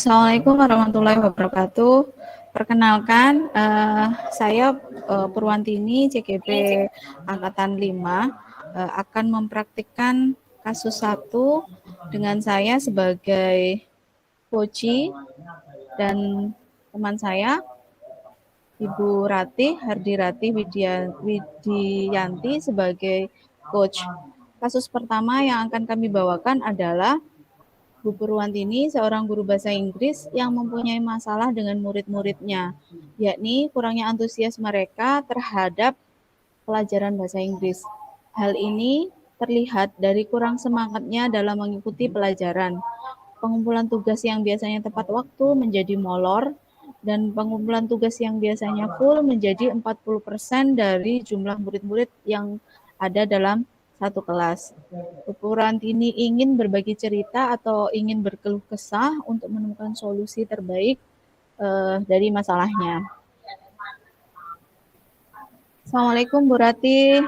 Assalamualaikum warahmatullahi wabarakatuh. Perkenalkan, saya Purwantini, CGP Angkatan 5, akan mempraktikkan kasus 1 dengan saya sebagai coach dan teman saya, Ibu Hardirati Widiyanti sebagai coach. Kasus pertama yang akan kami bawakan adalah Bu Purwantini, seorang guru bahasa Inggris yang mempunyai masalah dengan murid-muridnya, yakni kurangnya antusias mereka terhadap pelajaran bahasa Inggris. Hal ini terlihat dari kurang semangatnya dalam mengikuti pelajaran. Pengumpulan tugas yang biasanya tepat waktu menjadi molor, dan pengumpulan tugas yang biasanya full menjadi 40% dari jumlah murid-murid yang ada dalam satu kelas. Bu Purwantini ingin berbagi cerita atau ingin berkeluh kesah untuk menemukan solusi terbaik dari masalahnya. Assalamualaikum Bu Rati.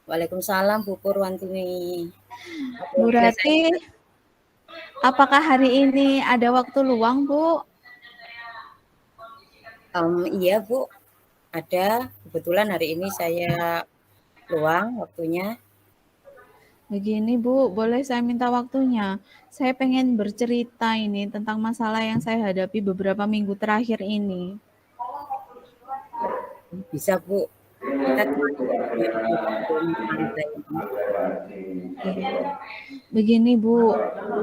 Waalaikumsalam Bu Purwantini. Bu Rati, apakah hari ini ada waktu luang, Bu? Iya Bu, ada. Kebetulan hari ini saya luang waktunya. Begini Bu, boleh saya minta waktunya? Saya pengen bercerita ini tentang masalah yang saya hadapi beberapa minggu terakhir ini. Bisa Bu, kita kemana cerita ini? Begini Bu,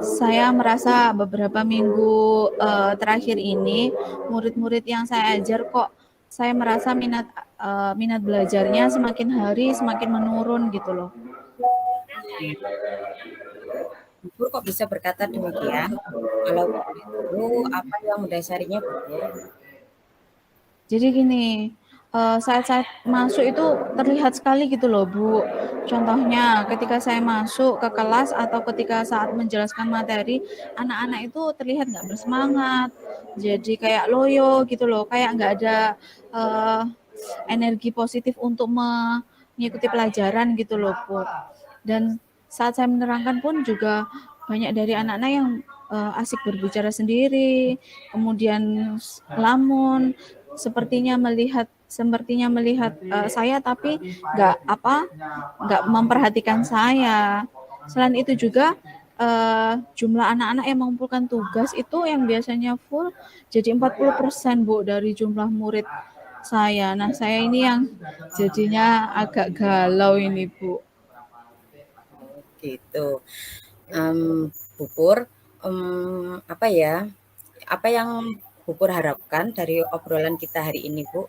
saya merasa beberapa minggu terakhir ini murid-murid yang saya ajar kok saya merasa minat belajarnya semakin hari semakin menurun gitu loh. Bu kok bisa berkata demikian? Kalau Bu, apa yang mendasarinya Bu? Jadi gini, saat-saat masuk itu terlihat sekali gitu loh Bu. Contohnya ketika saya masuk ke kelas atau ketika saat menjelaskan materi, anak-anak itu terlihat nggak bersemangat, jadi kayak loyo gitu loh, kayak nggak ada energi positif untuk mengikuti pelajaran gitu loh Bu. Dan saat saya menerangkan pun juga banyak dari anak-anak yang asik berbicara sendiri, kemudian lamun, sepertinya melihat saya tapi nggak memperhatikan saya. Selain itu juga jumlah anak-anak yang mengumpulkan tugas itu yang biasanya full jadi 40% Bu dari jumlah murid saya. Nah, saya ini yang jadinya agak galau ini Bu. Gitu. Bu Pur, apa ya? Apa yang Bu Pur harapkan dari obrolan kita hari ini Bu?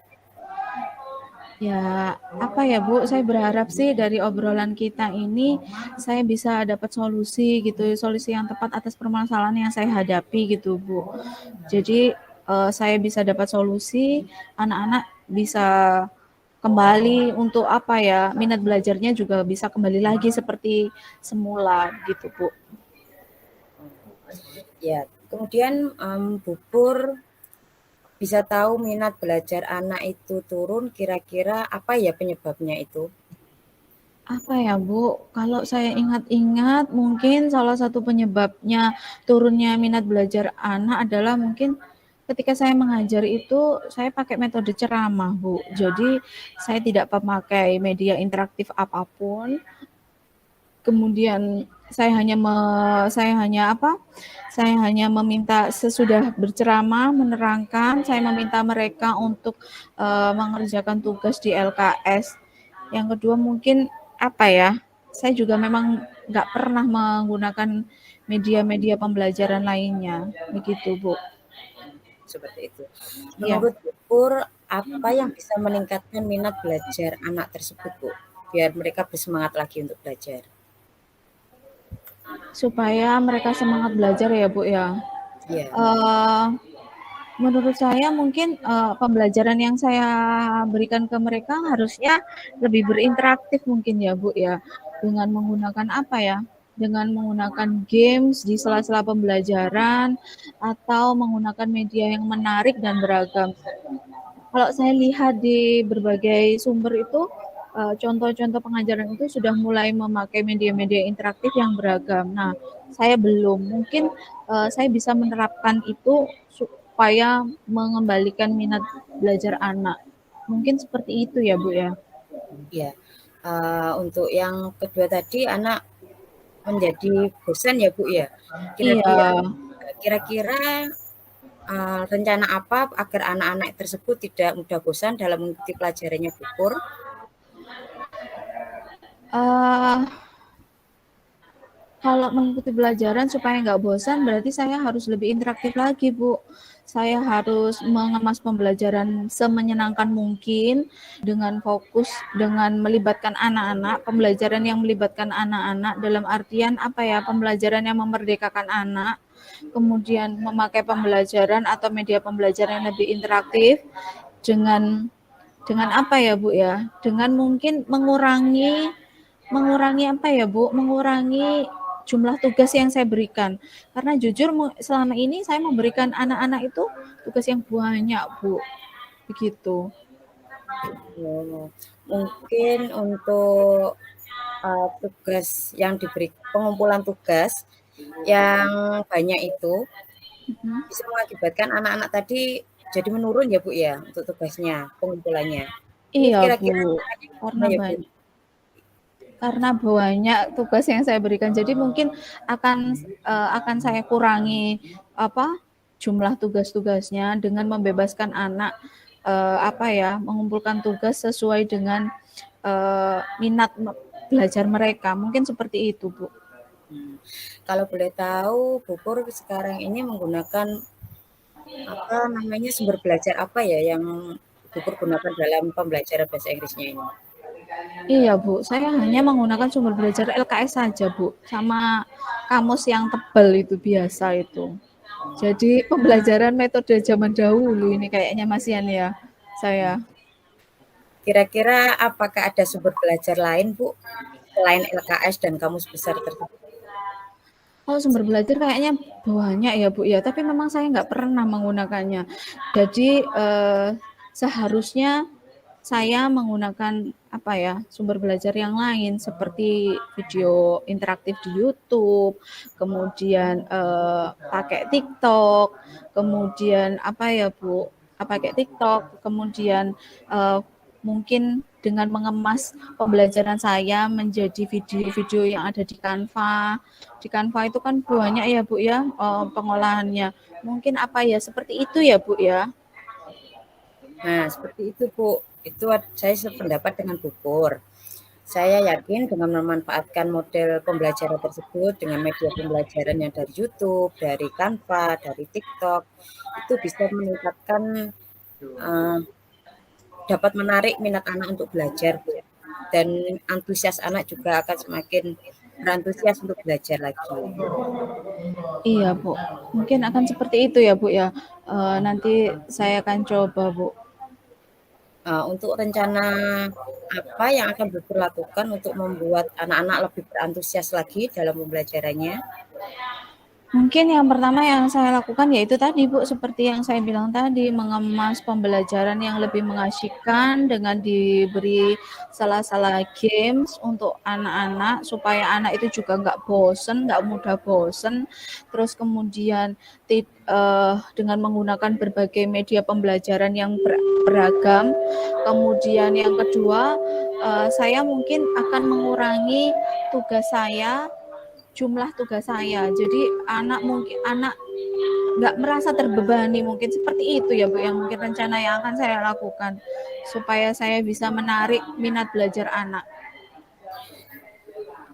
Ya, apa ya Bu, saya berharap sih dari obrolan kita ini saya bisa dapat solusi gitu, solusi yang tepat atas permasalahan yang saya hadapi gitu Bu. Jadi saya bisa dapat solusi, anak-anak bisa kembali untuk apa ya, minat belajarnya juga bisa kembali lagi seperti semula gitu Bu. Ya, kemudian Bu Pur bisa tahu minat belajar anak itu turun, kira-kira apa ya penyebabnya itu? Apa ya Bu, kalau saya ingat-ingat mungkin salah satu penyebabnya turunnya minat belajar anak adalah mungkin ketika saya mengajar itu saya pakai metode ceramah Bu. Jadi saya tidak memakai media interaktif apapun. Kemudian saya hanya meminta sesudah berceramah menerangkan, saya meminta mereka untuk mengerjakan tugas di LKS. Yang kedua mungkin apa ya, saya juga memang nggak pernah menggunakan media-media pembelajaran lainnya, begitu Bu. Seperti itu. Ya, Menurut Bu Pur, apa yang bisa meningkatkan minat belajar anak tersebut, Bu? Biar mereka bersemangat lagi untuk belajar. supaya mereka semangat belajar ya Bu ya. Ya, Uh, Menurut saya mungkin pembelajaran yang saya berikan ke mereka harusnya lebih berinteraktif mungkin ya Bu ya, dengan menggunakan apa ya, dengan menggunakan games di sela-sela pembelajaran atau menggunakan media yang menarik dan beragam. Kalau saya lihat di berbagai sumber itu contoh-contoh pengajaran itu sudah mulai memakai media-media interaktif yang beragam. Nah, saya belum. Mungkin saya bisa menerapkan itu supaya mengembalikan minat belajar anak. Mungkin seperti itu ya, Bu ya. Ya, untuk yang kedua tadi anak menjadi bosan ya Bu ya. Kira-kira Iya. kira-kira rencana apa agar anak-anak tersebut tidak mudah bosan dalam mengikuti pelajarannya Bu? Uh, Kalau mengikuti pelajaran supaya nggak bosan, berarti saya harus lebih interaktif lagi, Bu. Saya harus mengemas pembelajaran semenyenangkan mungkin dengan fokus, dengan melibatkan anak-anak, pembelajaran yang melibatkan anak-anak dalam artian apa ya, pembelajaran yang memerdekakan anak, kemudian memakai pembelajaran atau media pembelajaran yang lebih interaktif dengan apa ya, Bu ya? Dengan mungkin mengurangi apa ya, Bu? Mengurangi jumlah tugas yang saya berikan. Karena jujur selama ini saya memberikan anak-anak itu tugas yang banyak, Bu. Begitu. Oh, mungkin untuk tugas yang diberi pengumpulan tugas yang banyak itu Mhm. bisa mengakibatkan anak-anak tadi jadi menurun ya Bu ya untuk tugasnya, pengumpulannya. Ini Iya, Bu. kira-kira caranya gimana Karena ya Bu? banyak tugas yang saya berikan. Jadi mungkin akan saya kurangi apa jumlah tugas-tugasnya dengan membebaskan anak apa ya mengumpulkan tugas sesuai dengan minat belajar mereka. Mungkin seperti itu, Bu. Kalau boleh tahu, Bu Pur sekarang ini menggunakan apa namanya sumber belajar apa ya yang Bu Pur gunakan dalam pembelajaran bahasa Inggrisnya ini? Iya, Bu. Saya hanya menggunakan sumber belajar LKS saja, Bu. Sama kamus yang tebal itu biasa itu. Jadi pembelajaran metode zaman dahulu ini kayaknya Mas Yan ya. Saya. Kira-kira apakah ada sumber belajar lain Bu selain LKS dan kamus besar tersebut? Kalau sumber belajar kayaknya banyak ya Bu ya, tapi memang saya nggak pernah menggunakannya. Jadi seharusnya saya menggunakan apa ya sumber belajar yang lain seperti video interaktif di YouTube, kemudian pakai TikTok, kemudian apa ya Bu, pakai TikTok, kemudian mungkin dengan mengemas pembelajaran saya menjadi video-video yang ada di Canva. Di Canva itu kan banyak ya Bu ya pengolahannya. Mungkin apa ya seperti itu ya Bu ya. Nah, seperti itu Bu. Itu saya sependapat dengan Bu Pur. Saya yakin dengan memanfaatkan model pembelajaran tersebut dengan media pembelajaran yang dari YouTube, dari Canva, dari TikTok, itu bisa meningkatkan uh, dapat menarik minat anak untuk belajar, Bu. Dan antusias anak juga akan semakin berantusias untuk belajar lagi. Iya Bu, mungkin akan seperti itu ya Bu ya. Nanti saya akan coba Bu. Untuk rencana apa yang akan Bu Pur lakukan untuk membuat anak-anak lebih berantusias lagi dalam pembelajarannya? Mungkin yang pertama yang saya lakukan yaitu tadi Bu, seperti yang saya bilang tadi, mengemas pembelajaran yang lebih mengasyikkan dengan diberi salah-salah games untuk anak-anak supaya anak itu juga nggak bosen, nggak mudah bosen. Terus kemudian dengan menggunakan berbagai media pembelajaran yang beragam. Kemudian yang kedua, saya mungkin akan mengurangi tugas saya jumlah tugas saya. Jadi anak nggak merasa terbebani mungkin seperti itu ya Bu yang mungkin rencana yang akan saya lakukan supaya saya bisa menarik minat belajar anak.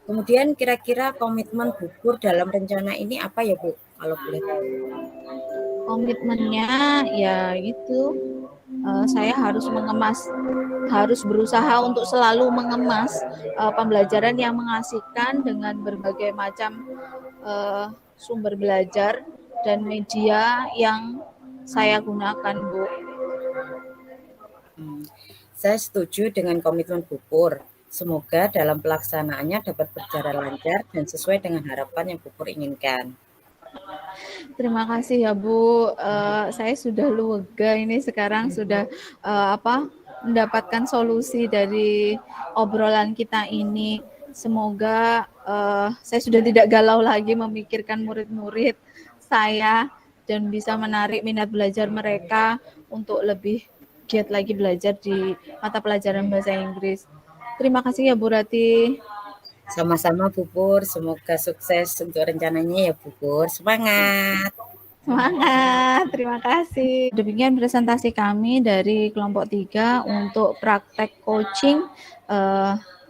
Kemudian kira-kira komitmen Bu Pur dalam rencana ini apa ya Bu? Kalau boleh tahu. Komitmennya ya itu saya harus berusaha untuk selalu mengemas pembelajaran yang mengasihkan dengan berbagai macam sumber belajar dan media yang saya gunakan, Bu. Saya setuju dengan komitmen Bu Pur. Semoga dalam pelaksanaannya dapat berjalan lancar dan sesuai dengan harapan yang Bu Pur inginkan. Terima kasih ya Bu. Saya sudah lega ini sekarang sudah apa mendapatkan solusi dari obrolan kita ini. Semoga saya sudah tidak galau lagi memikirkan murid-murid saya dan bisa menarik minat belajar mereka untuk lebih giat lagi belajar di mata pelajaran bahasa Inggris. Terima kasih ya Bu Rati. Sama-sama Bu Pur, semoga sukses untuk rencananya ya Bu Pur. Semangat. Semangat, terima kasih. Demikian presentasi kami dari kelompok 3 untuk praktek coaching.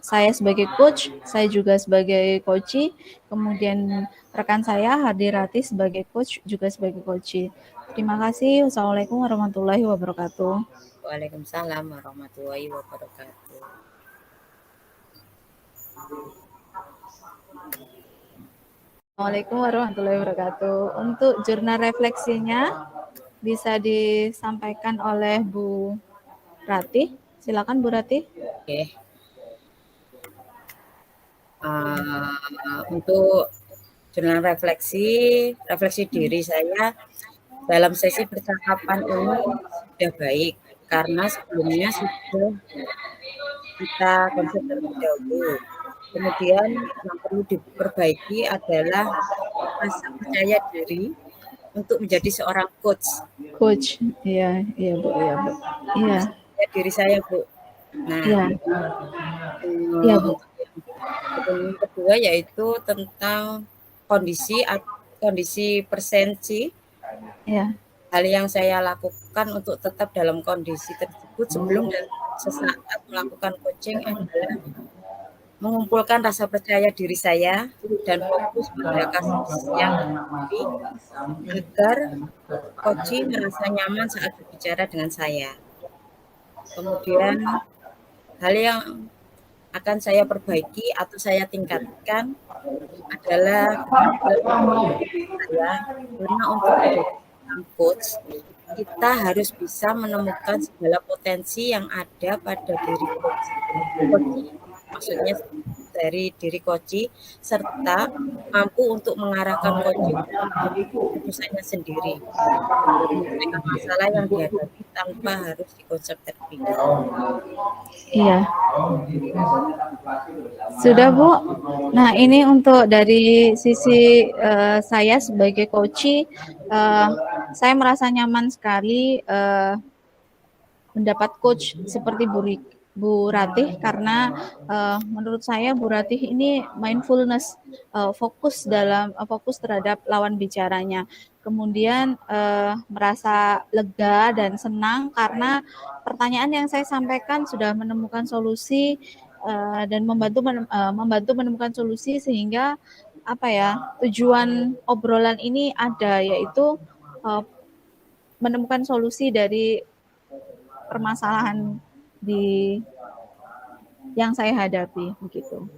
Saya sebagai coach, saya juga sebagai coachee, kemudian rekan saya Hadirati sebagai coach, juga sebagai coachee. Terima kasih. Wassalamualaikum warahmatullahi wabarakatuh. Waalaikumsalam warahmatullahi wabarakatuh. Assalamualaikum warahmatullahi wabarakatuh. Untuk jurnal refleksinya bisa disampaikan oleh Bu Rati. Silakan Bu Rati. Oke. Untuk jurnal refleksi diri saya dalam sesi percakapan ini sudah baik karena sebelumnya sudah kita konsep terlebih dahulu. Kemudian yang perlu diperbaiki adalah rasa percaya diri untuk menjadi seorang coach. Coach, iya, iya Bu, iya Bu, iya. Percaya diri saya Bu. Nah, iya, iya Bu. yang kedua yaitu tentang kondisi presensi. Iya. Hal yang saya lakukan untuk tetap dalam kondisi tersebut sebelum dan sesaat melakukan coaching adalah mengumpulkan rasa percaya diri saya dan fokus pada kasus yang terjadi agar coaching merasa nyaman saat berbicara dengan saya. Kemudian hal yang akan saya perbaiki atau saya tingkatkan adalah saya, karena untuk menjadi coach kita harus bisa menemukan segala potensi yang ada pada diri coach, maksudnya dari diri coach, serta mampu untuk mengarahkan coaching keputusannya sendiri menyelesaikan masalah yang dihadapi tanpa harus dikonsep terlebih dahulu. Iya. Sudah Bu. Nah ini untuk dari sisi saya sebagai coachee, saya merasa nyaman sekali mendapat coach seperti Bu Ratih karena menurut saya Bu Ratih ini mindfulness, fokus terhadap lawan bicaranya. Kemudian merasa lega dan senang karena pertanyaan yang saya sampaikan sudah menemukan solusi dan membantu menemukan solusi sehingga tujuan obrolan ini ada, yaitu menemukan solusi dari permasalahan yang saya hadapi begitu.